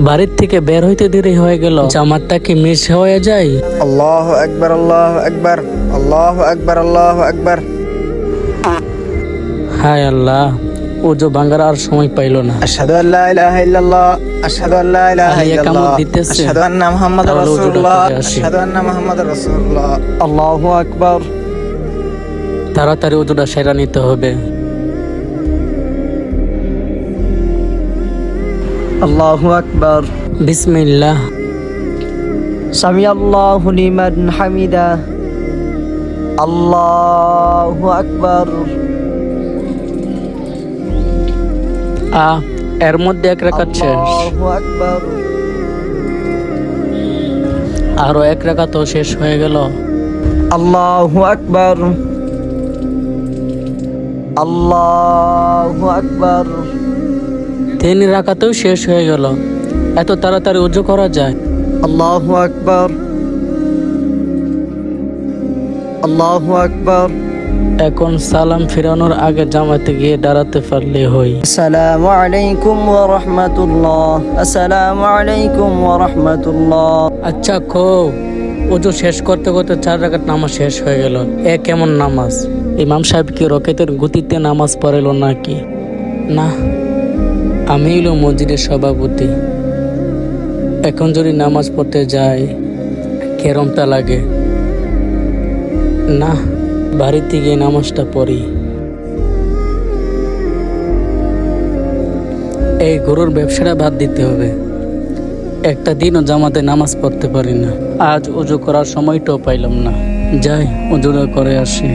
বাড়ির থেকে বের হইতে দেরি হয়ে গেল, জামাতটা কি মিস হয়ে যায়? আল্লাহু আকবার, আল্লাহু আকবার, আল্লাহু আকবার, আল্লাহু আকবার। হায় আল্লাহ, ওজো ভাঙার আর সময় পাইল না। আশহাদু আল্লা ইলাহা ইল্লাল্লাহ, আশহাদু আল্লা ইলাহা আলী একামত ইল্লাল্লাহ, দিতেছে। আশহাদু আন্না মুহাম্মাদুর তাহলে ওজোটা রাসূলুল্লাহ, করে আসি। আশহাদু আন্না মুহাম্মাদুর রাসূলুল্লাহ। আল্লাহু আকবার। তাড়াতাড়ি ওজোটা সেরা নিতে হবে। আল্লাহু আকবার। বিসমিল্লাহ। সামি আল্লাহু লিমান হামিদা। আল্লাহু আকবার। এর মধ্যে এক রাকাত শেষ, আল্লাহু আকবার। আরো এক রাকাতও শেষ হয়ে গেল। আল্লাহু আকবার, আল্লাহু আকবার। 3 রাকাতেও শেষ হয়ে গেল। এত তাড়াতাড়ি ওযু করা যায়? আল্লাহু আকবার, আল্লাহু আকবার। এখন সালাম ফিরানোর আগে জামাতে গিয়ে দাঁড়াতে পারলে হই। আসসালামু আলাইকুম ওয়া রাহমাতুল্লাহ, আসসালামু আলাইকুম ওয়া রাহমাতুল্লাহ। আচ্ছা ওযু শেষ করতে করতে 4 রাকাত নামাজ শেষ হয়ে গেল। এ কেমন নামাজ? ইমাম সাহেব কি রকেটের গতিতে নামাজ পড়াইল নাকি? না, আমি হইল মসজিদের সভাপতি। এখন যদি নামাজ পড়তে যাই কেরমটা লাগে। না, বাড়িতে গিয়ে নামাজটা পড়ি। এই গরুর ব্যবসাটা বাদ দিতে হবে। একটা দিনও জামাতে নামাজ পড়তে পারি না। আজ ওযু করার সময়টাও পাইলাম না। যাই, ওযুটা করে আসি।